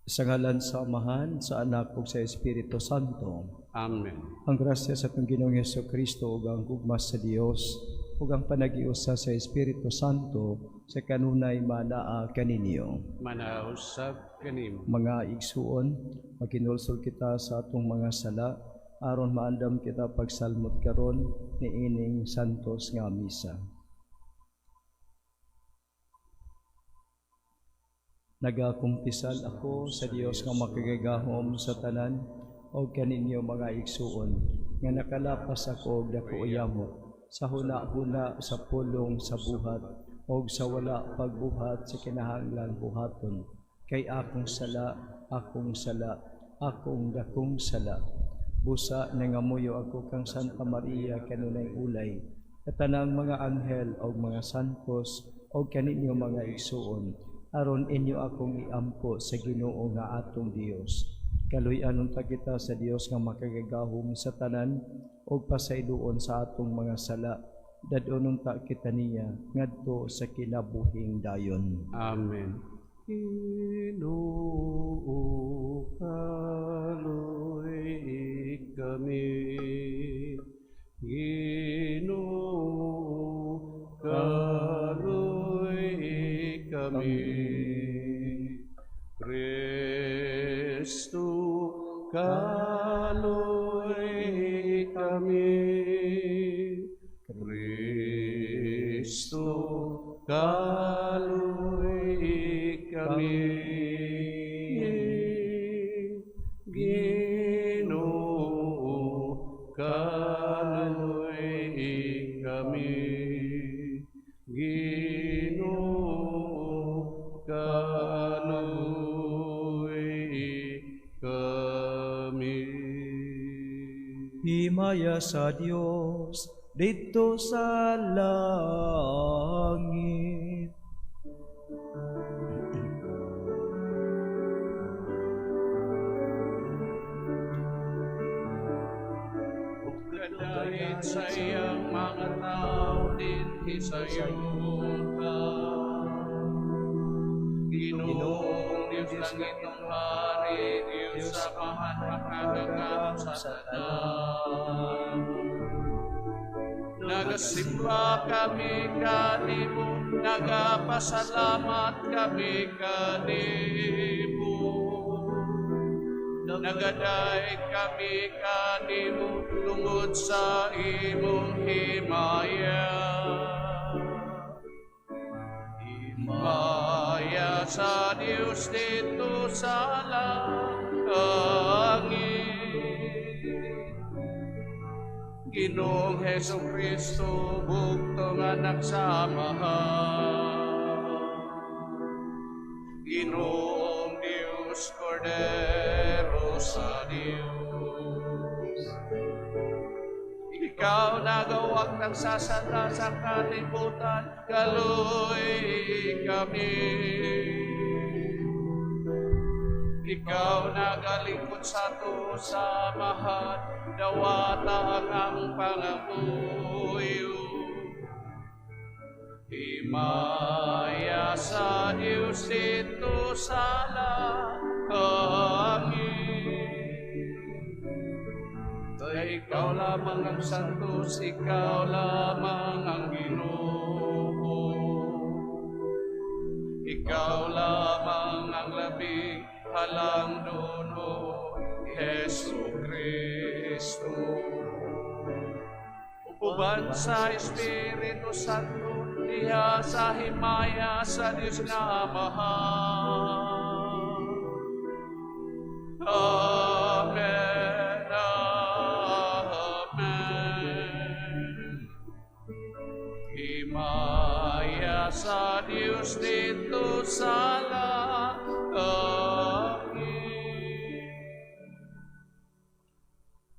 Sa ngalan sa Amahan, sa Anak ug sa Espiritu Santo. Amen. Ang grasya sa atong Ginoong Hesukristo ug ang gugma sa Dios ug ang panagiusa sa Espiritu Santo sa kanunay manaa kaninyo. Manausab kanim. Mga igsuon, makinulsol kita sa atong mga sala aron maandam kita pagsalmot karon ni ining santos nga misa. Nagakumpisal ako sa Dios nga makagagahom sa tanan o kaninyo mga igsuon nga nakalapas ako og dako yamo sa huna-huna sa pulong sa buhat o sa wala pagbuhat sa kinahanglan buhaton kay akong sala, akong dakong sala. Busa nangamuyo ako kang Santa Maria kanunay ulay, katanang mga anghel o mga santos o kaninyo mga igsuon, aron inyo akong iampo sa Ginoo nga atong Dios. Kaluy-anon ta kita sa Dios nga makagagahom sa tanan o pasayloon sa atong mga sala. Dadonon ta kita niya ngadto sa kinabuhing dayon. Amen. Ginoo kaluy kami, Ginoo kaluy kami, Kristo kaluy kami, Kristo kaluy kami, Ginoo kaluy kami, Ginoo kaluy kami. Himaya sa Dios dito sa langit. Dahil sa iyang mga tao din hisayuta, Ginoong Diyos langit ng hari, Diyos sa pahan makagagam sa tanan. Nagasimba kami kanimo, nagapasalamat kami kanimo. Nagaday kami kanimo tungod sa imong himaya. Himaya sa Dios dito sa langit. Ginoong Hesukristo, buktong anak sa Amahan. Ginoong Diyos, Cordero sa Diyos. Ikaw nagawak ng sasala sa kalibutan, kaluy kami. Ikaw nagalingkod sa to sa mahal, dawata ang pangabuyo. Himaya sa Diyos dito sa langit. Ikaw lamang ang santos, ikaw lamang ang Ginoo. Ikaw lamang ang labing halangdono, Hesukristo. Uban sa Espiritu Santo, diha sa himaya sa Diyos na Amahan. Amen, amen. Himaya sa Diyos dito sa langit.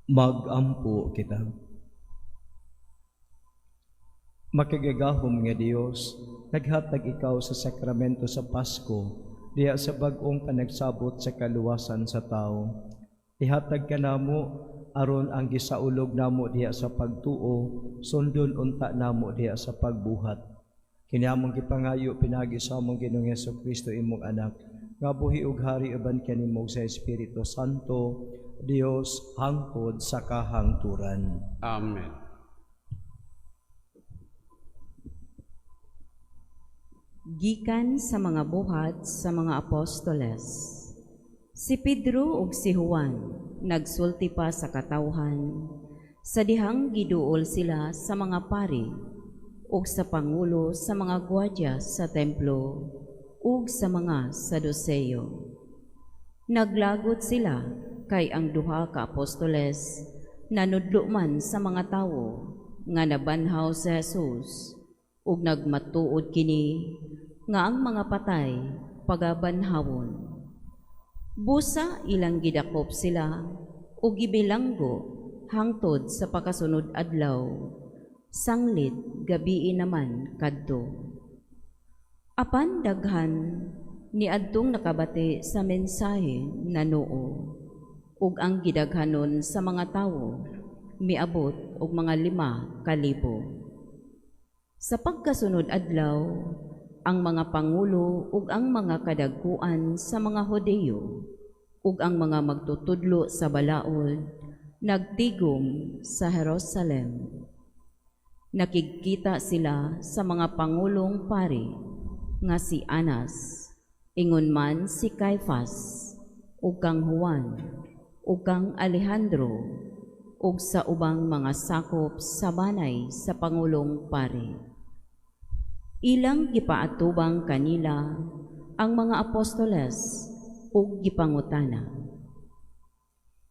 Magampo kita. Makagagahom nga Dios, naghatag ikaw sa sakramento sa Pasko, diha sa bag-ong panagsabot sa kaluwasan sa tao. Ihatag ka namo aron ang gisaulog namo diha sa pagtuo, sundon unta namo diha sa pagbuhat. Kini among gipangayo pinagi sa among Ginoong Hesukristo imong anak, Kabuhi ug hari uban kanimo sa Espiritu Santo, Dios hangtod sa kahangturan. Amen. Gikan sa mga buhat sa mga apostoles. Si Pedro ug si Juan nagsulti pa sa katawhan, sa dihang giduol sila sa mga pari ug sa pangulo sa mga gwardiya sa templo ug sa mga Saduseyo. Naglagot sila kay ang duha ka apostoles nanudlo man sa mga tawo nga nabanhaw si Jesus ug nagmatuod kini nga ang mga patay pagabanhawon. Busa ilang gidakop sila ug gibilanggo hangtod sa pakasunod adlaw, sanglit gabii naman kadto. Apan daghan niadtong nakabati sa mensahe na noo, ug ang gidaghanon sa mga tawo miabot og mga 5,000. Sa pagkasunod adlaw, ang mga pangulo ug ang mga kadagkuan sa mga Hudiyo ug ang mga magtutudlo sa balaod nagtigom sa Jerusalem. Nakikita sila sa mga pangulong pari nga si Anas, ingon man si Caifas, ug kang Juan, ug kang Alejandro, ug sa ubang mga sakop sa banay sa pangulong pari. Ilang gipaatubang kanila ang mga apostoles ug gipangutana,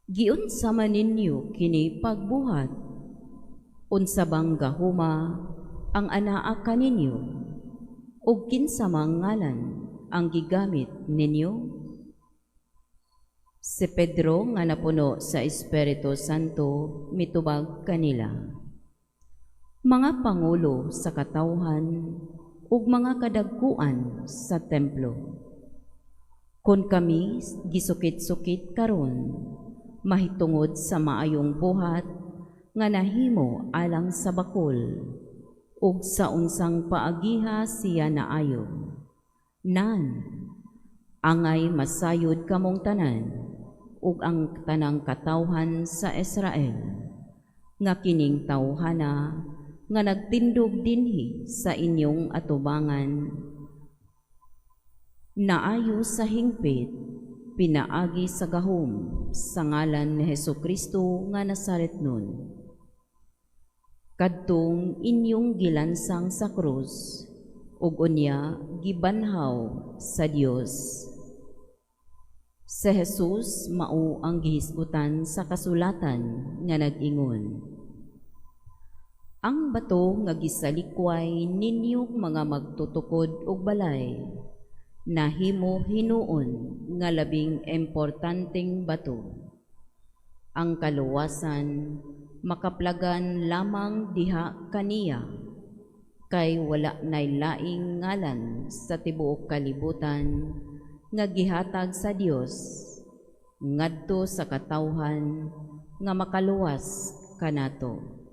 giunsa man ninyo kini pagbuhat? Unsa bang gahuma ang anaa kaninyo? Ug kinsa mang ngalan ang gigamit ninyo? Si Pedro nga napuno sa Espiritu Santo mitubag kanila, mga pangulo sa katawhan ug mga kadagkuan sa templo. Kun kami gisukit-sukit karon, mahitungod sa maayong buhat nga nahimo alang sa bakol, ug sa unsang paagiha siya naayo. Nan, angay masayod kamong tanan, ug ang tanang katawhan sa Israel, nga kining tawhana nga nagtindog dinhi sa inyong atubangan, naayo sa hingpit, pinaagi sa gahom, sa ngalan ni Hesukristo nga Nazaretnon. Kadtong inyong gilansang sa krus, ug unya gibanhaw sa Dios. Si Jesus mao ang gihisgutan sa kasulatan nga nag-ingon, ang bato nga gisalikway ninyong mga magtutukod og balay, nahimo hinuon nga labing importanteng bato. Ang kaluwasan makaplagan lamang diha kaniya, kay wala nay laing ngalan sa tibuok kalibutan nga gihatag sa Dios ngadto sa katawhan nga makaluwas kanato.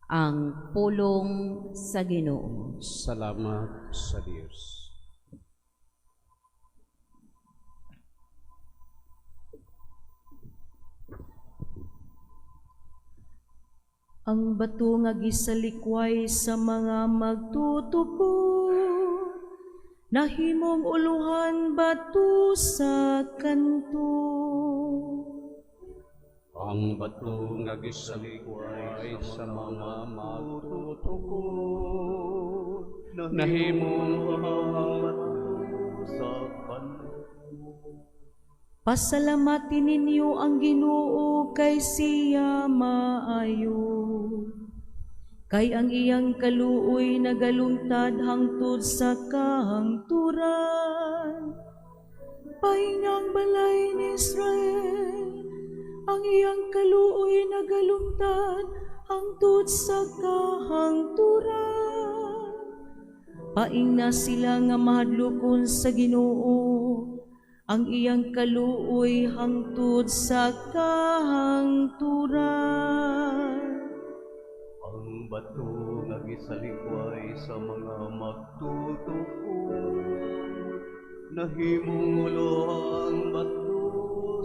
Ang pulong sa Ginoo. Salamat sa Diyos. Ang bato nga gisalikway sa mga magtutukod, nahimong uluhan bato sa kanto. Ang bato nga gisalikway sa mga magtutukod, nahimong bato sa kanto. Pasalamatin ninyo ang Ginoo kay siya maayo. Kay ang iyang kaluoy nagalungtad hangtod sa kahangturan. Paingang balay ni Israel, ang iyang kaluoy nagalungtad hangtod sa kahangturan. Paing na sila nga mahadlokon sa Ginoo, ang iyang kaluoy hangtod sa kahangturan. Ang bato nga gisalikway sa mga magtutukod, nahimong ulo ang bato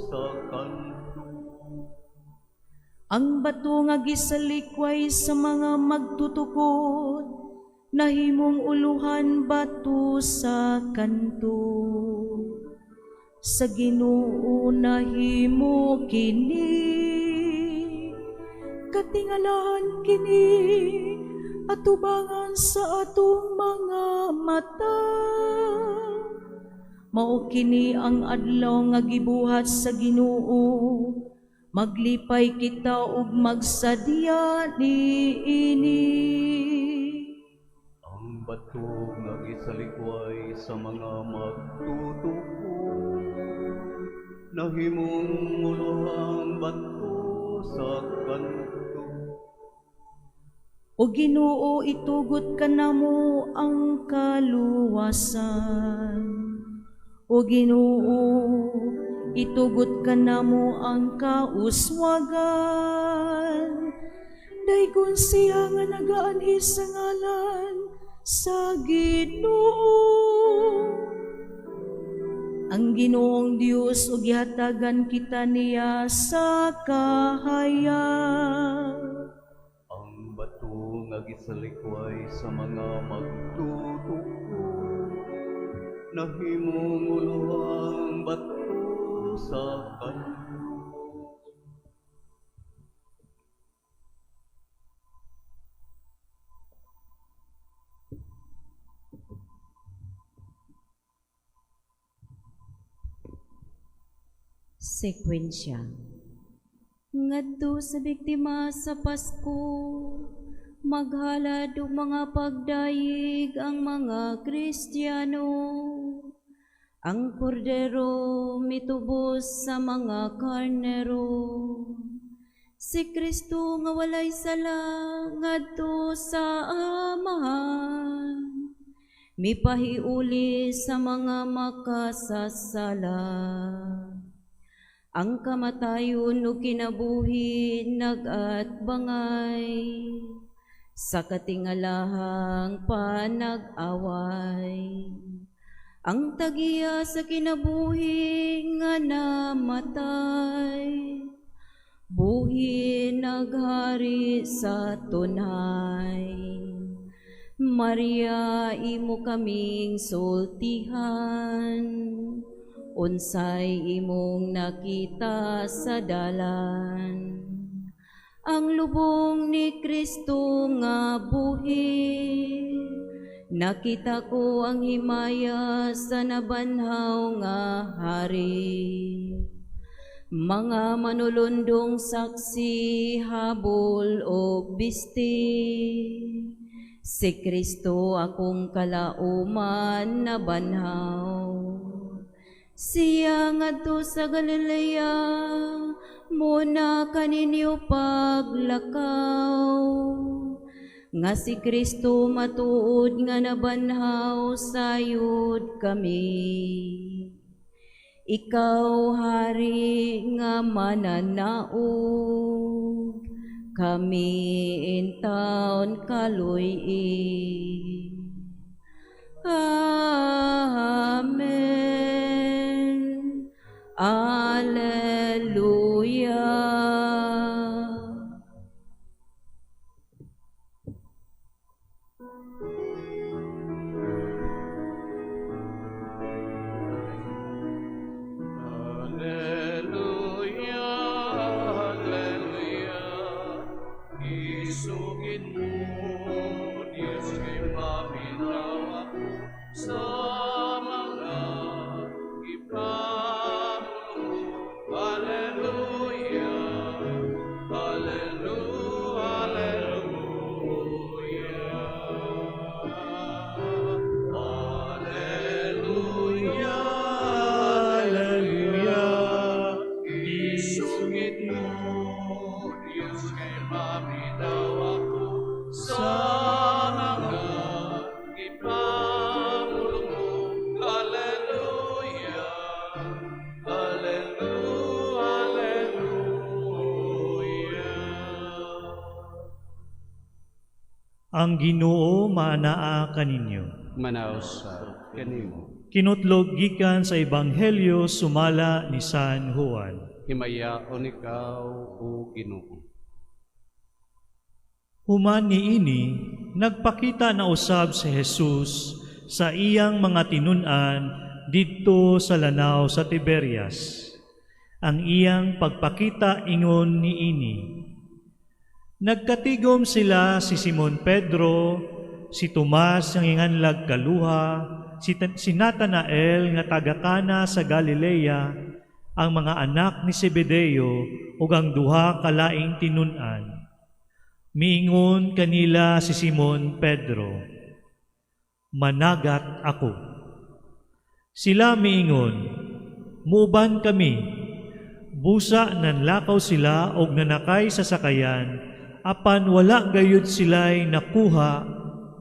sa kanto. Ang bato nga gisalikway sa mga magtutukod, nahimong uluhan bato sa kanto. Sa Ginoo nahimo kini, katingalahan kini, atubangan sa atong mga mata. Mao kini ang adlaw nga gibuhat sa Ginoo, maglipay kita ug magsadya niini. Ang bato nga gisalikway sa mga magtutukod, nahimong ulohang bato sa kanto. O Ginoo, itugot ka namo ang kaluwasan. O Ginoo, itugot ka namo ang kauswagan. Daygon siya nga nagaanhi sa ngalan sa Ginoo. Ang Ginoong Dios ug gihatagan kita niya sa kahayag. Ang bato nga gisalikway sa mga magtutukod, nahimong ulohang bato sa kanto. Sekwensya. Ngadto sa biktima sa Pasko, maghalad og mga pagdayig ang mga Kristiyano. Ang kordero mitubos sa mga karnero. Si Kristo nga walay sala ngadto sa Amahan, mipahiuli sa mga makasasala. Ang kamatayon o kinabuhi nag-atbangay, sa katingalahang panag-away. Ang tagiya sa kinabuhi nga namatay, buhi naghari sa tunay. Maria, imo kaming sultihan, unsay imong nakita sa dalan. Ang lubong ni Kristo nga buhi, nakita ko ang himaya sa nabanhaw nga hari. Mga manulundong saksi, habol o bisti, si Kristo akong kalauman na banhaw. Siya ngadto sa Galilea, muna kaninyo paglakaw. Nga si Kristo matuod nga nabanhaw, sayod kami. Ikaw hari nga mananaog, kami intaon kaluy-i. Amen. Alleluia. Alleluia, Alleluia, isugin mo, Diyos kay maminawa sa mga ipamulong. Alleluia, Alleluia, Alleluia. Alleluia, isugid mo, Diyos kay maminawa ko sa mga ipamulong mo. Alleluia, Alleluia, Alleluia. Ang Ginoo manaa kaninyo. Manaos sa kanimo. Kinutlog gikan sa Ebanghelyo sumala ni San Juan. Himayaon ikaw, o Ginoo. Human niini, nagpakita na usab si Jesus sa iyang mga tinun-an didto sa lanaw sa Tiberias. Ang iyang pagpakita ingon niini. Nagkatigom sila si Simon Pedro, si Tomas ang inganlag kaluha, si Natanael nga taga-Kana sa Galilea, ang mga anak ni Zebedeo ug ang duha kalaing tinun-an. Miingon kanila si Simon Pedro, "Managat ako." Sila miingon, "Muuban kami." Busa nanlakaw sila og nanakay sa sakayan, apan wala gayud sila'y nakuha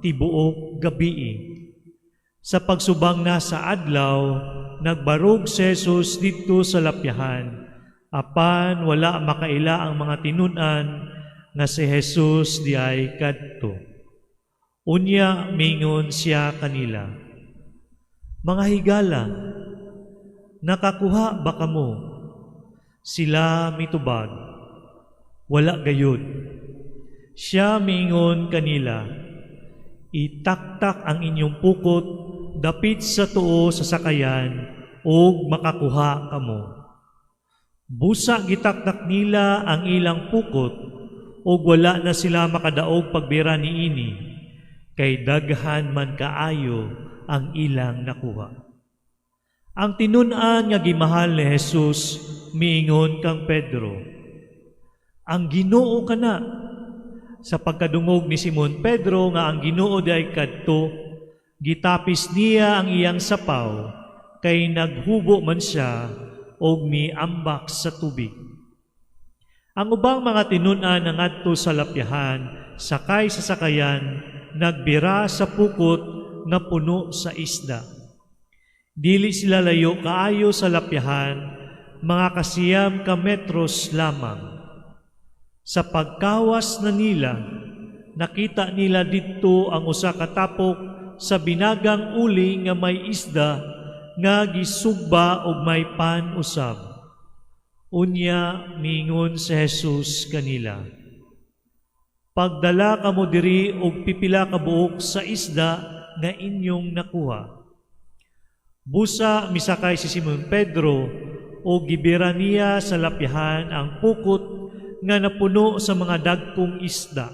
tibuok gabii. Sa pagsubang na sa adlaw, nagbarog si Jesus dito sa lapyahan, apan wala makaila ang mga tinun-an nga si Jesus di ay kadto. Unya mingon siya kanila, "Mga higala, nakakuha ba kamo?" Sila mitubag, "Wala gayud." Siya mingon kanila, "Itaktak ang inyong pukot dapit sa tuo sa sakayan ug makakuha kamo." Busa gitaktak nila ang ilang pukot ug wala na sila makadaog pagbira niini, kay daghan man kaayo ang ilang nakuha. Ang tinun-an nga gimahal ni Jesus miingon kang Pedro, "Ang Ginoo kana." Sa pagkadungog ni Simon Pedro nga ang Ginoo di ay kadto, gitapis niya ang iyang sapaw, kay naghubo man siya og miambak sa tubig. Ang ubang mga tinun-an nga ngadto sa lapyahan, sakay sa sakayan, nagbira sa pukot nga puno sa isda. Dili sila layo kaayo sa lapyahan, mga kasiyam ka metros lamang. Sa pagkawas na nila, nakita nila didto ang usa ka tapok sa binagang uli nga may isda nga gisugba og may pan usab. Unya mingon si Jesus kanila, "Pagdala kamo diri og pipila ka buok sa isda nga inyong nakuha." Busa misakay si Simon Pedro o gibira niya sa lapyahan ang pukot nga napuno sa mga dagkong isda.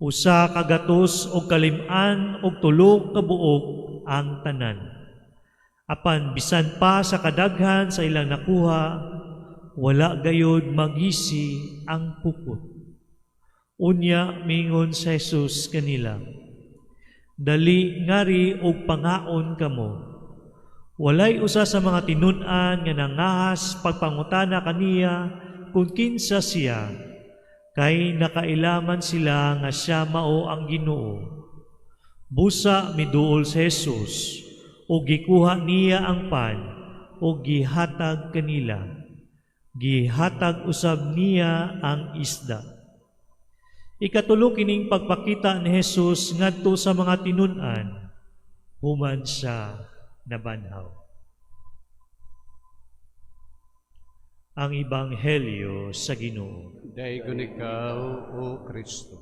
Usa ka gatos og kalim-an og tulo ka buok ang tanan. Apan bisan pa sa kadaghan sa ilang nakuha, wala gayud magisi ang pukot. Unya mingon si Jesus kanila, "Dali ngari og pangaon kamo." Walay usa sa mga tinun-an nga nangahas pagpangutana kaniya kung kinsa siya, kay nakailaman sila nga siya mao ang Ginoo. Busa miduol si Jesus, o gikuha niya ang pan, o gihatag kanila. Gihatag usab niya ang isda. Ikatulo kining pagpakita ni Jesus ngadto sa mga tinun-an, human siya nabanhaw. Ang Ebanghelyo sa Ginoo. Dayon ikaw, o Kristo.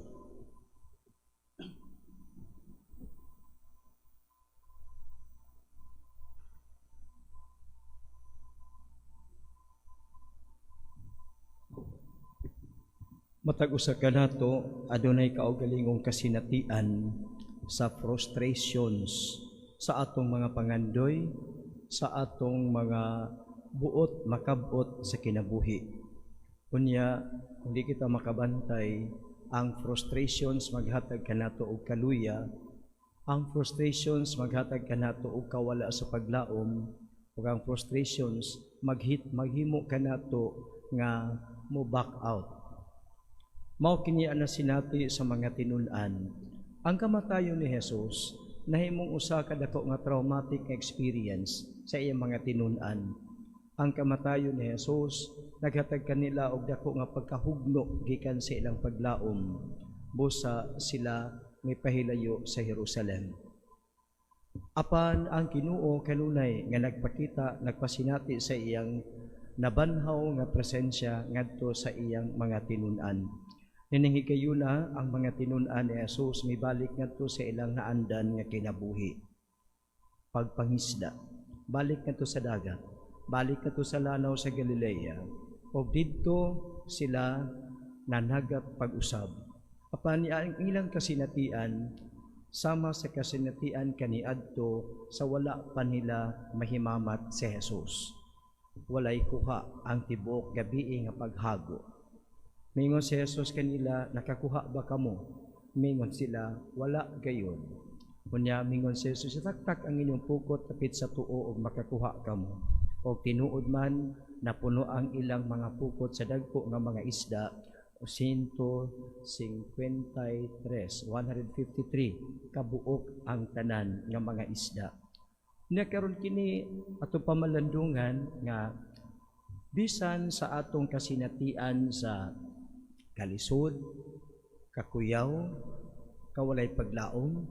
Matag usa ka nato, adunay kaugalingong kasinatian sa frustrations sa atong mga pangandoy, sa atong mga buot makabot sa kinabuhi. Unya, hindi kita makabantay, ang frustrations maghatag kanato og kaluya, ang frustrations maghatag kanato og kawala sa paglaom, ug ang frustrations maghimo kanato nga mo back out. Mao kini ana sinati sa mga tinun-an. Ang kamatayon ni Jesus nahimong usa ka dako nga traumatic experience sa iyang mga tinun-an. Ang kamatayon ni Jesus naghatag kanila og dako nga pagkahugno gikan sa ilang paglaom, busa sila may pahilayo sa Jerusalem. Apan ang Ginoo kanunay nga nagpasinati sa iyang nabanhaw nga presensya ngadto sa iyang mga tinun-an. Ninihigayuna ang mga tinun-an ni Jesus mibalik ngadto sa ilang naandan nga kinabuhi. Pagpangisda, balik ngadto sa dagat, balik ngadto sa lanaw sa Galilea, ug didto sila nanagap pag-usab. Apan ang ilang kasinatian sama sa kasinatian kaniadto sa wala pa nila mahimamat si Jesus. Walay kuha ang tibuok gabi nga paghago. Mingon si Jesus kanila, nakakuha ba kamo? Mingon sila, wala gayon. Kunya mingon si Jesus, taktak ang inyong pukot kapit sa tuo ug makakuha kamo. O tinuod man napuno ang ilang mga pukot sa dagko nga mga isda, 153 kabuok ang tanan nga mga isda. Nakaron kini ato pamalandungan nga bisan sa atong kasinatian sa kalisod, kakuyaw, kawalay paglaom,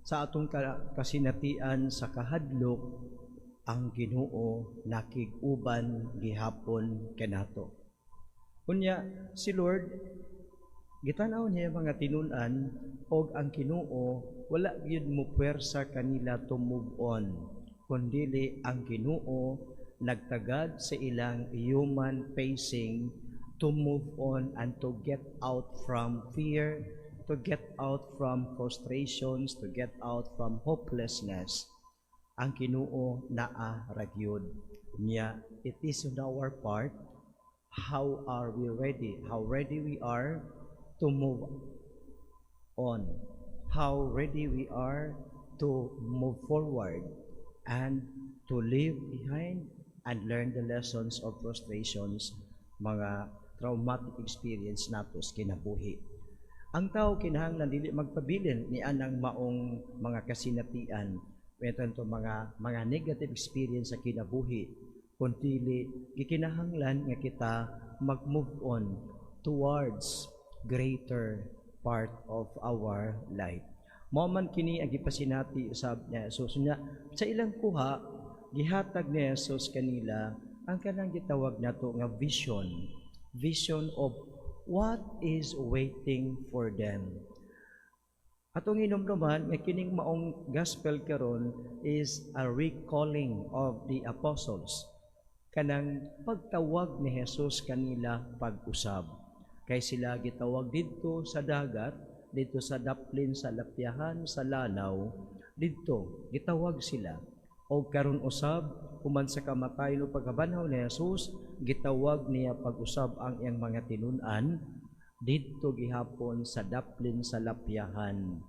sa atong kasinatian sa kahadlok, ang Ginoo nakig-uban gihapon kanato. Unya si Lord gitanaw niya mga tinun-an og ang Ginoo wala gyud mo puwersa kanila to move on, kundili ang Ginoo nagtagad sa ilang human pacing to move on and to get out from fear, to get out from frustrations, to get out from hopelessness. Ang Ginoo naa ragyod niya. It is on our part. How are we ready? How ready we are to move on? How ready we are to move forward and to leave behind and learn the lessons of frustrations, mga traumatic experience nato sa kinabuhi. Ang tao kinahanglan dili magpabilin ni anang maong mga kasinatian, to mga negative experience sa kinabuhi, kundi gikinahanglan nga kita mag-move on towards greater part of our life. Mao man kini ang gipasinati usab niya Jesus nya sa ilang kuha gihatag ni Jesus kanila ang kanang gitawag nato nga vision of what is waiting for them. Atong hinumduman nga kining maong gospel karon is a recalling of the apostles, kanang pagtawag ni Jesus kanila pag-usab. Kay sila gitawag didto sa dagat, didto sa daplin, sa lapyahan, sa lanaw, didto gitawag sila. O karon usab, human sa kamatay no pagkabanhaw ni Jesus, gitawag niya pag-usab ang iyang mga tinun-an, didto gihapon sa daplin, sa lapyahan.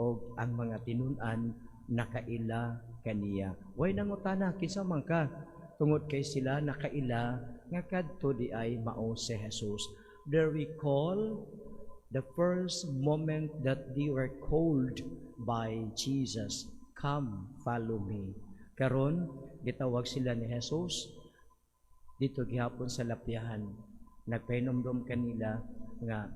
O ang mga tinun-an nakaila kaniya. Way nangutana kinsa man ka? Tungod kay sila nakaila nga kadto di ay mao si Jesus. They recall the first moment that they were called by Jesus, "Come, follow me." Karon gitawag sila ni Jesus dito gihapon sa lapyahan. Nagpahinomdom kanila nga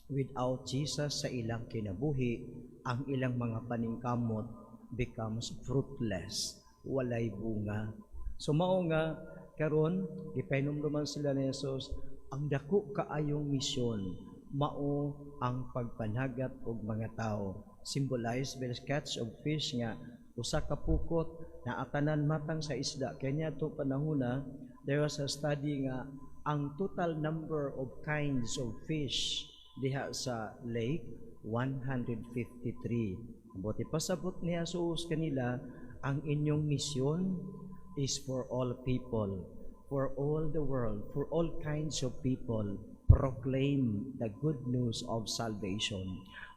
without Jesus sa ilang kinabuhi, ang ilang mga paningkamot becomes fruitless, walay bunga. So mao nga karon gipahinomdoman sila ni Jesus, ang dako kaayong misyon mao ang pagpanagat og mga tao, symbolized by the catch of fish nga usa ka pukot na atanan matang sa isda. Kanya to panahona there was a study nga ang total number of kinds of fish diha sa lake 153. Buti pasabot ni Jesus kanila, ang inyong misyon is for all people, for all the world, for all kinds of people, proclaim the good news of salvation.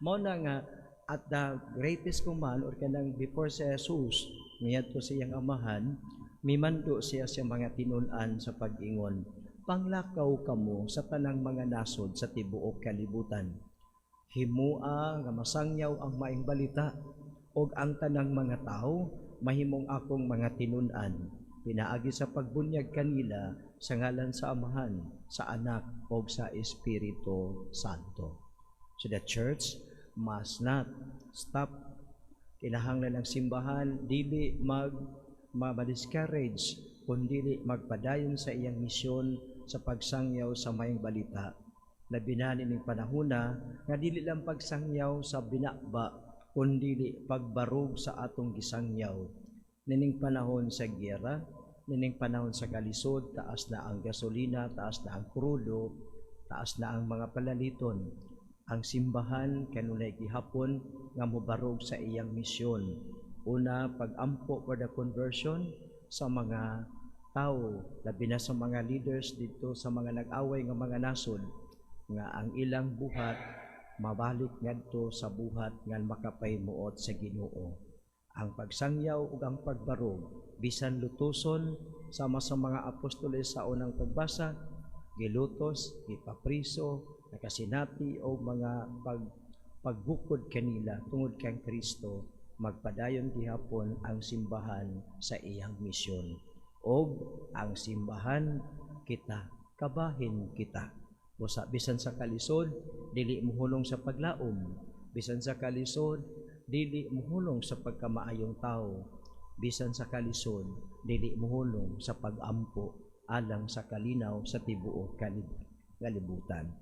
Mao na nga at the greatest command or kanang before si Jesus niyadto sa iyang amahan, mimando siya sa mga tinun-an sa pag-ingon, panglakaw kamo sa tanang mga nasod sa tibuok kalibutan. Himua nga masangyaw ang maing balita og ang tanang mga tao mahimong akong mga tinun-an. Pinaagi sa pagbunyag kanila sa ngalan sa Amahan, sa Anak o sa Espiritu Santo. So the church must not stop Kinahanglan ang simbahan dili ma-discourage kundi magpadayon sa iyang misyon sa pagsangyaw sa mayang balita. Labi na nining panahona nga dili lang pagsangyaw sa binakba kundi pagbarog sa atong gisangyaw. Nining panahon sa giyera, nining panahon sa kalisod, taas na ang gasolina, taas na ang krudo, taas na ang mga palaliton. Ang simbahan kanunay gihapon nga mobarog sa iyang misyon. Una, pag-ampo for the conversion sa mga tao, labi na sa mga leaders dito sa mga nag-away nga mga nasod, nga ang ilang buhat mabalik ngadto sa buhat nga makapaymuot sa Ginoo. Ang pagsangyaw ug ang pagbarog bisan lutuson sama sa mga apostoles sa unang pagbasa, gilutos, ipapriso, nakasinati o mga pagbukod kanila tungod kang Kristo, magpadayon gihapon ang simbahan sa iyang misyon. Og ang simbahan kita, kabahin kita. Busa bisan sa kalisod, dili muhulong sa paglaom. Bisan sa kalisod, dili muhulong sa pagkamaayong tao. Bisan sa kalisod, dili muhulong sa pag-ampo alang sa kalinaw sa tibuok kalibutan.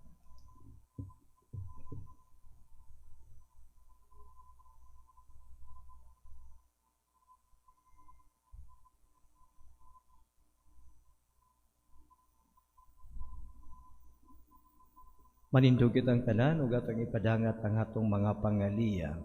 Manindog kitang tanan ug atong ipadangat ang atong mga pangaliya.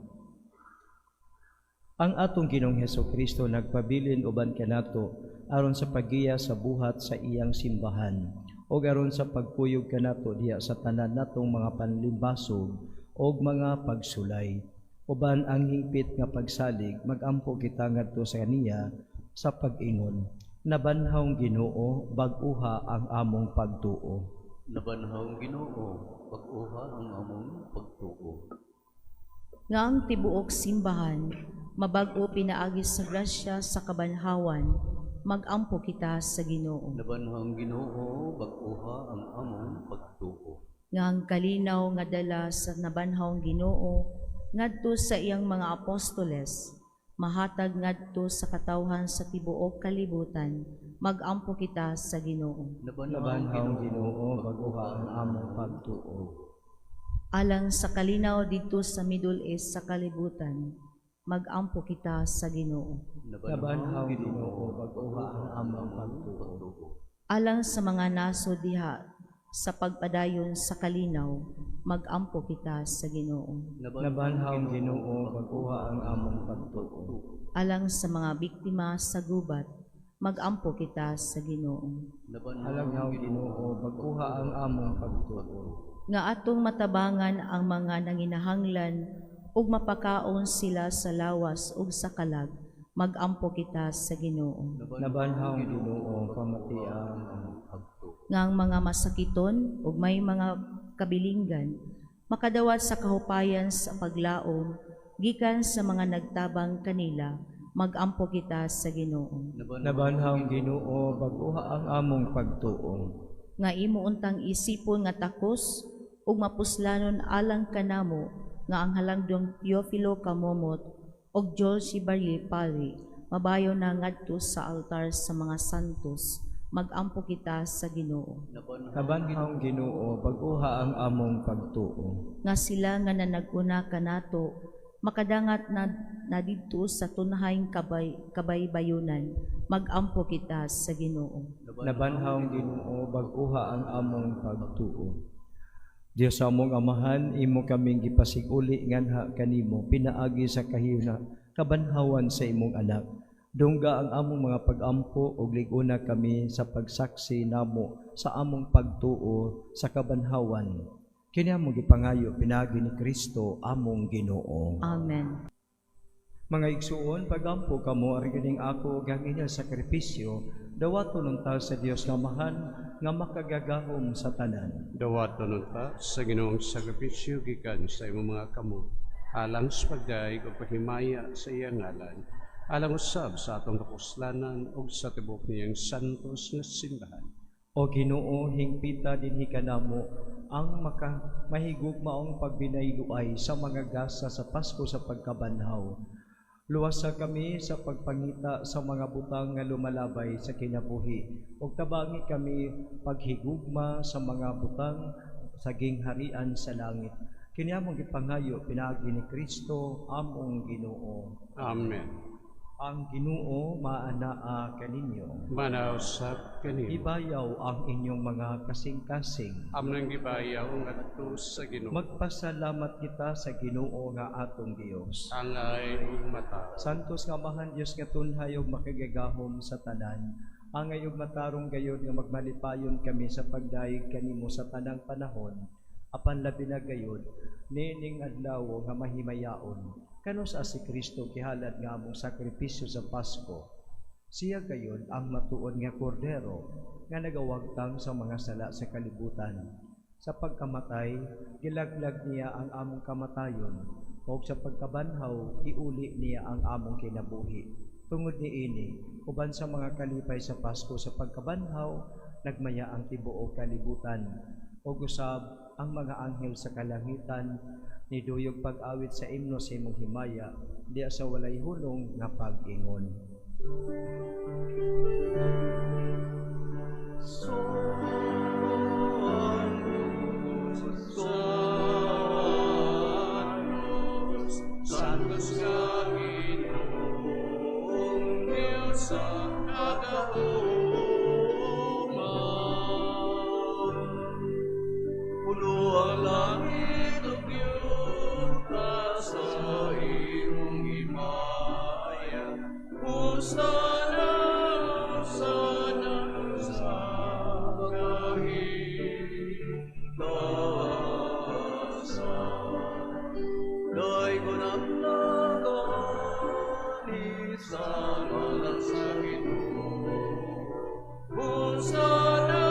Ang atong Ginoong Hesukristo nagpabilin uban kanato aron sa paggiya sa buhat sa iyang simbahan ug aron sa pagkuyog kanato diha sa tanan natong mga panlimbasog ug mga pagsulay. Uban ang hingpit nga pagsalig magampo kita ngadto sa kaniya sa pag-ingon. Nabanhawng Ginoo, bag-uha ang among pagtuo. Nabanhawng Ginoo, pag-uha ang among pagtuo. Nga ang tibuok simbahan, mabag-o pinaagi sa grasya sa kabanhawan, mag-ampo kita sa Ginoo. Nabanhawng Ginoo, pag-uha ang among pagtuo. Nga ang kalinaw nga dala sa nabanhawng Ginoo, ngadto sa iyang mga apostoles, mahatag ngadto sa katawhan sa tibuok kalibutan, mag-ampo kita sa Ginoo. Nabanhawng Ginoo, bag-uha ang among pagtuo. Alang sa kalinaw dito sa Middle East sa kalibutan, mag-ampo kita sa Ginoo. Nabanhawng Ginoo, bag-uha ang among pagtuo. Alang sa mga naso diha sa pagpadayon sa kalinaw, mag-ampo kita sa Ginoo. Nabanhawng Ginoo, bag-uha ang among pagtuo. Alang sa mga biktima sa gubat, mag-ampo kita sa Ginoo. Nabanhawng Ginoo, bag-uha ang among pagtuo. Nga atong matabangan ang mga nanginahanglan ug mapakaon sila sa lawas ug sa kalag, mag-ampo kita sa Ginoo. Nabanhawng Ginoo, pamatian ang Nga ang mga masakiton ug may mga kabilinggan, makadawat sa kahupayan sa paglaom, gikan sa mga nagtabang kanila, mag-ampo kita sa Ginoo. Nabanhawng Ginoo, bag-uha ang among pagtuo. Nga imo untang isipon nga takos ug mapuslanon alang kanamo, nga ang halangdong Teofilo Kamomot og Joel Sibarye Pari, mabayo na ngadto sa altar sa mga santos, mag-ampo kita sa Ginoo. Nabanhawng Ginoo, bag-uha ang among pagtuo. Nga sila nga nanaguna kanato, makadangat na didto sa tunahayng kabaybayunan, mag-ampo kita sa Ginoo. Nabanhawng Ginoo, bag-uha ang among pagtuo. Dios sa among amahan, imo kaming gipasiguli nganha kanimo, pinaagi sa kahiyuna, kabanhawan sa imong anak. Dungga ang among mga pag-ampo ug liguna kami sa pagsaksi namo sa among pagtuo sa kabanhawan. Kini among gipangayo pinaagi ni Kristo among Ginoo. Amen. Mga igsuon, pagampo kamo aring ganing ako ug ang inyong sakripisyo, dawaton unta sa Dios nga amahan nga makagagahom sa tanan. Dawaton ta sa Ginoong sakripisyo gikan sa imong mga kamot, alang sa pagdaig o pahimaya sa iyang ngalan, alang usab sa atong kapuslanan ug sa tibok niyang santos nga simbahan. O Ginoo, hingpita dinhi kanamo ang mahigugmaong pagbinayluay sa mga gasa sa Pasko sa pagkabanhaw. Luwasa kami sa pagpangita sa mga butang nga lumalabay sa kinabuhi, ug tabangi kami paghigugma sa mga butang sa gingharian sa langit. Kini among gipangayo pinaagi ni Kristo among Ginoo. Amen. Ang Ginoo maanaa kaninyo. Manausap kanimo. Ibayaw ang inyong mga kasing-kasing. Amnang gibayaw ngadto sa Ginoo. Magpasalamat kita sa Ginoo nga atong Dios. Angay ug mata. Santos nga Amahan Dios nga tunhay ug makigagahom sa tanan. Angay ug matarong gayud nga magmalipayon kami sa pagdaig kanimo sa tanang panahon. Apan labi na gayud nining adlaw nga mahimayaon. Kano sa si Kristo kihalad nga among sakripisyo sa Pasko. Siya gayud ang matuod nga kordero nga nagawagtang sa mga sala sa kalibutan. Sa pagkamatay, gilaglag niya ang among kamatayon, o sa pagkabanhaw, iuli niya ang among kinabuhi. Tungod niini, uban sa mga kalipay sa Pasko sa pagkabanhaw, nagmaya ang tibuok kalibutan, o gusab ang mga anghel sa kalangitan, niduyog pag-awit sa imno sa imong himaya, diya sa walay hulong nga pag-ingon. Santos nga Ginoong Diyos sa kagahooman. Pulo ang langit ug yuta sa imong himaya. Hosana, Hosana sa kahitaasan. Dahil ko nang nagani sa ngalan sa Ginoo. Hosana,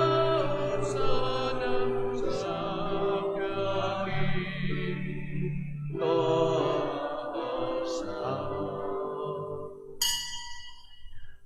Hosana sa kahitaasan.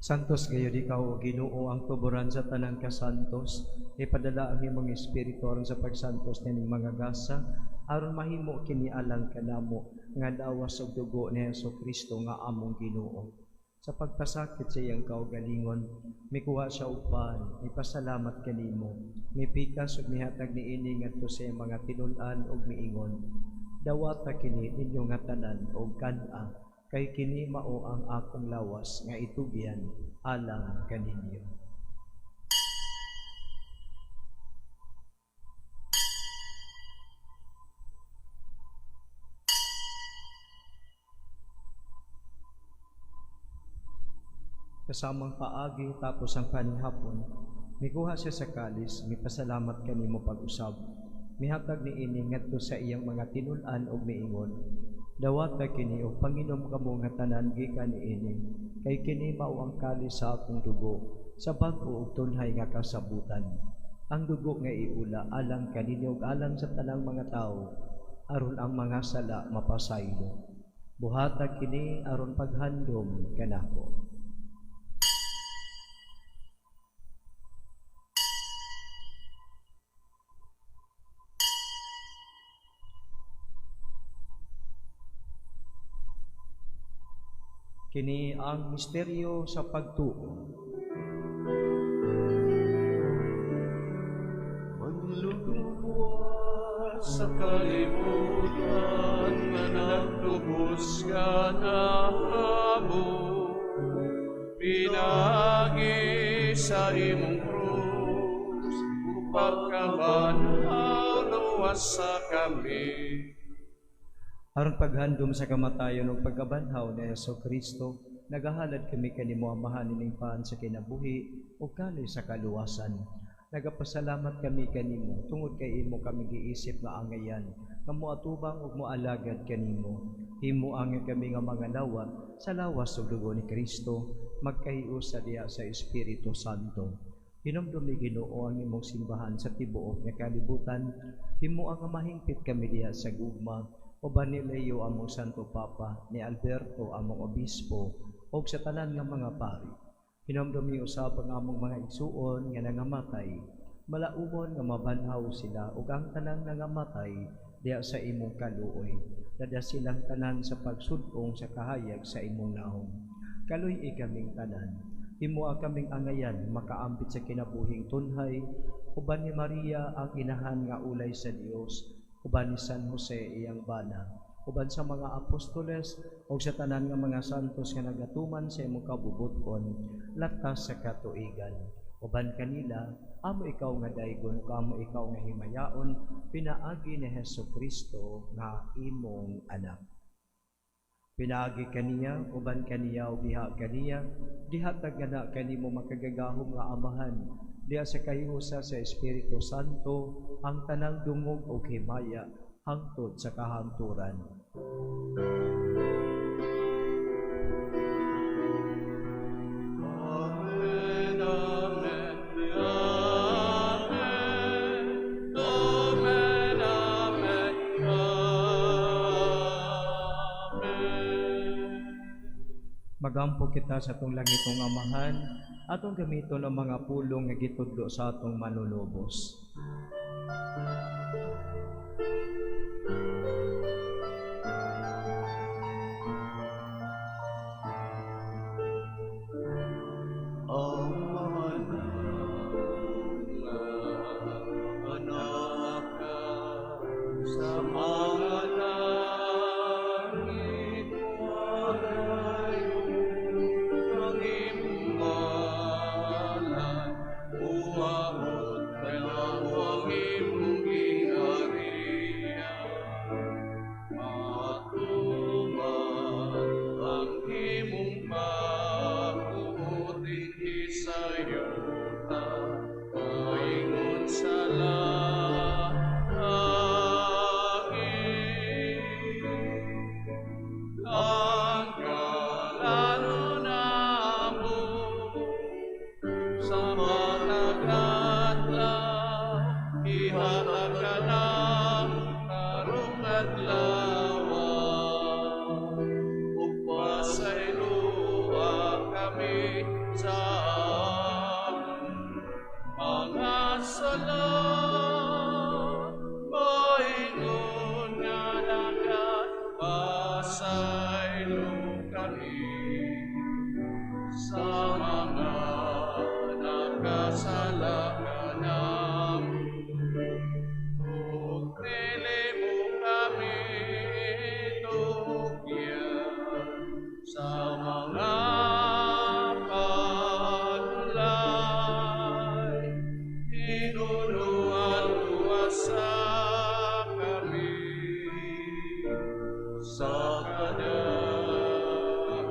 Santos gayud ikaw, Ginoo, ang tuburan sa tanan ka santos. Ipadala ang imong espiritu aron sa pagsantos nining mga gasa, aron mahimo kini alang kanamo nga dawas ug dugo ni Jesucristo nga among Ginoo. Sa pagpasakit sa iyang kaugalingon, mikuha siya upan, ipasalamat kanimo, mipikas ug mihatag niini ngadto sa iyang mga tinul-an ug miingon. Dawata kini ninyo nga tanan og kan-a, kay kini mao ang akong lawas nga itugyan alang kaninyo. Kasamang paagi tapos ang kanihapon, mikuha siya sa kalis, mipasalamat kanimo pag-usab. Mihatag niini ngadto sa iyang mga tinul-an ug miingon. Dawata kini o Panginom kamo nga tanan gikan niini, kay kini mao ang kalis sa akong dugo, sa bag-o ug tunhay nga kasabutan. Ang dugo nga iula alang kaninyo ug alang sa tanang mga tawo, aron ang mga sala mapasaylo. Buhatag kini aron paghandom kanako. Kini ang misteryo sa pagtuo. Manluluwas sa kalibutan nga nagtubos ka na habo, pinagi sa imong krus, upang kabanhaw luwas sa kami. Aron paghandom sa kamatayon ug pagkabanhaw ni Jesucristo, nagahalad kami kanimo amahan nining paan sa kinabuhi ug kali sa kaluwasan. Nagapasalamat kami kanimo tungod kay imo kami giisip nga angayan, nga moatubang ug moalagad kanimo. Himuang kami nga mga lawa sa lawas ug dugo ni Kristo, magkahiusa diha sa Espiritu Santo. Hinumdum ni Ginoo ang imong simbahan sa tibuok nga kalibutan, himuang nga mahingpit kami diha sa gugma, uban ni Leo among Santo Papa, ni Alberto among Obispo, o sa tanan nga mga pari. Hinumdum ni usab ang among mga igsuon nga nangamatay, malaumon nga mabanhaw sila ug ang tanan nangamatay diha sa imong kaluoy. dada silang tanan sa pagsudong sa kahayag sa imong naong. Kaluy kaming tanan, himoa kaming angayan makaambit sa kinabuhing tunhay, uban ni Maria ang inahan nga ulay sa Dios, uban ni San Jose iyang bana, uban sa mga apostoles o sa tanan nga mga santos nga nagatuman sa imong kabubuton latas sa katuigan. Uban kanila, amo ikaw nga daygon, kamo ikaw nga himayaon, pinaagi ni Hesukristo nga imong anak. Pinaagi kaniya, uban kaniya o biha kaniya, dihatag na kanimo makagagahom nga amahan, diha sa kahiusa sa Espiritu Santo, ang tanang dungog o himaya, hangtod sa kahangturan. Amen, amen, amen, amen, amen, amen. Magampo kita sa atong langitong amahan, atong gamiton ang mga pulong nga gitudlo sa atong manulubos. Ang mga anak ka sa mga langit walayo ang imong ngalan, umaot ka na ang imong gingharian. Matuman ang imong pagtuting sa'yo ta, maingon sa langit. Ang kalano namo sa matag adlaw, ihatag ka na karong adlaw. Ug pasayloa kami sa mga sala, maingon nga dagat, pasaylo kami sa mga nakasala kanamo. Ug dili mo kami tugyan sa mga pagulay, tinunuan luwasa kami sa kadahutan.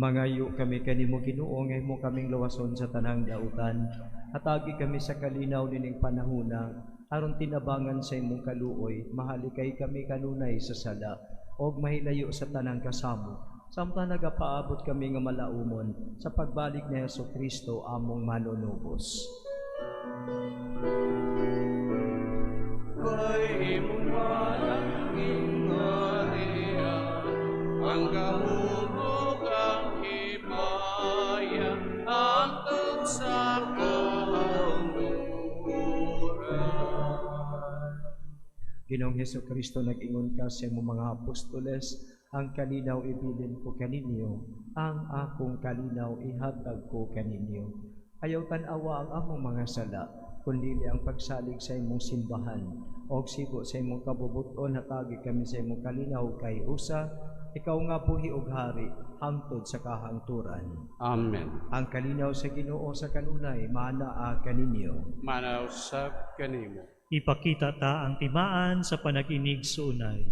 Mangayo kami kanimo Ginoo, nga imo kaming luwason sa tanang dautan. Hatagi kami sa kalinaw nining panahuna, aron tinabangan sa imong kaluoy, mahalikay kami kanunay sa sala, og mahilayo sa tanang kasamo. Samtang nagapaabot kami nga malaumon sa pagbalik ni Hesukristo among manunubos. Kay imong malanging Maria, ang kahulog ang himaya, hangtod sa kahangturan. Ginoong Hesukristo, nag-ingon ka sa imong mga apostoles, ang kalinaw ibilin ko kaninyo, ang akong kalinaw ihatag ko kaninyo. Ayaw tan-awa ang among mga sala, kundi ang pagsalig sa imong simbahan, o sigo sa imong kabubuton, hatagi kami sa imong kalinaw kay usa, ikaw nga buhi ug hari, hangtod sa kahangturan. Amen. Ang kalinaw sa Ginoo sa kanunay, manaa kaninyo. Manausap kanimo. Ipakita ta ang timaan sa panaginig sa unay.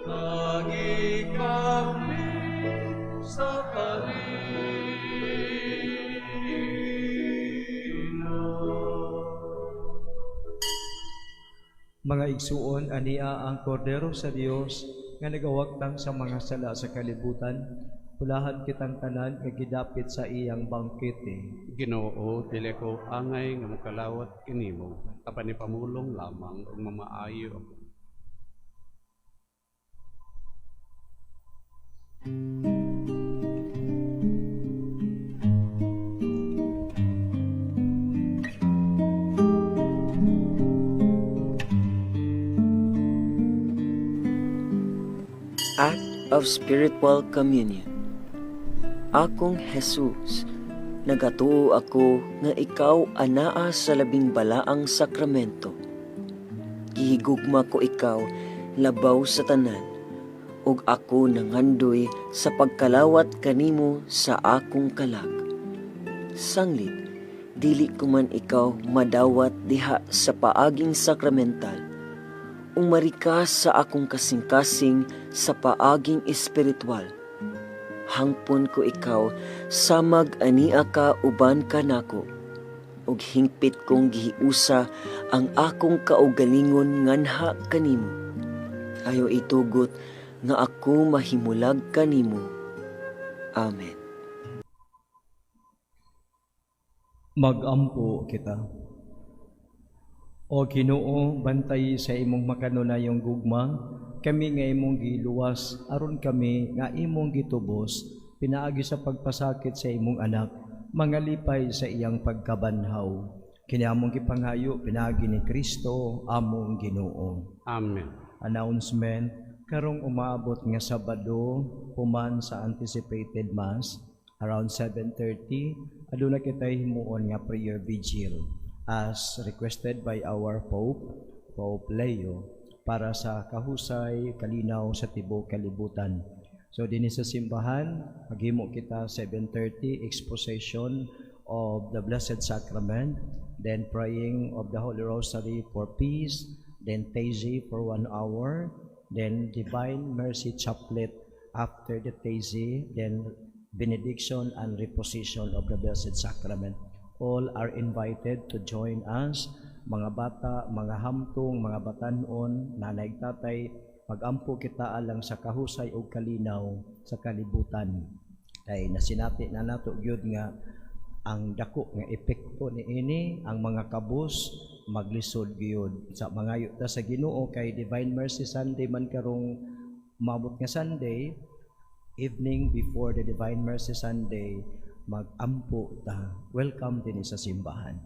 Lagi kami sa Mga igsuon, ania ang kordero sa Dios nga nagawaktang sa mga sala sa kalibutan. Pulahan kitang tanan nga gidapit sa iyang bangkete. Ginoo, dili ko angay nga makalawat kinimo, tapan ni pamulong lamang ug mamaayo. Act of Spiritual Communion. Akong Jesus, nagatuo ako nga ikaw anaa sa labing balaang sakramento. Gihigugma ko ikaw labaw sa tanan, ug ako nangandoy sa pagkalawat kanimo sa akong kalag. Sanglit, dili ko man ikaw madawat diha sa paaging sakramental, umarika sa akong kasing-kasing sa paaging espiritual. Hangpon ko ikaw samag ania ka uban kanako, ug hingpit kong gihiusa ang akong kaugalingon nganha kanimo. Ayo itugot nga ako mahimulag kanimo. Amen. Magampo kita. O Ginoo, bantay sa imong makanunayong gugma, kami nga imong giluwas, aron kami nga imong gitubos, pinaagi sa pagpasakit sa imong anak, mangalipay sa iyang pagkabanhaw. Kini among gipanghayo, pinaagi ni Kristo, among Ginoo. Amen. Announcement, karong umaabot nga Sabado, puman sa anticipated Mass, around 7:30, aduna kitay himuon nga prayer vigil as requested by our Pope Leo, para sa kahusay, kalinaw sa tibuok kalibutan. So dinhi sa simbahan, maghimo kita 7:30 exposition of the Blessed Sacrament, then praying of the Holy Rosary for peace, then Taizé for 1 hour, then Divine Mercy Chaplet after the Taizé, then benediction and reposition of the Blessed Sacrament. All are invited to join us, mga bata, mga hamtong, mga batanon, nanay, tatay, pag-ampo kita alang sa kahusay o kalinaw sa kalibutan. Ay nasinati na nato gyud nga ang dako nga epekto ni ini, ang mga kabus maglisod gyud sa mga yuta sa Ginoo. Kay Divine Mercy Sunday man karong umabot nga Sunday evening, before the Divine Mercy Sunday, mag-ampo ta. Welcome din sa simbahan.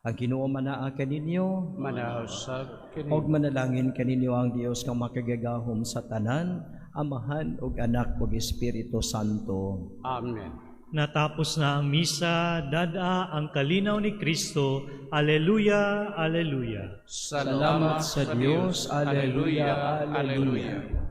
Ang Ginoo manaa kaninyo, Manausab og kini manalangin kaninyo ang Dios nga makagagahom sa tanan, Amahan ug Anak ug Espiritu Santo. Amen. Natapos na ang misa, dada ang kalinaw ni Kristo. Alleluia, alleluia. Salamat sa Dios. Alleluia, alleluia.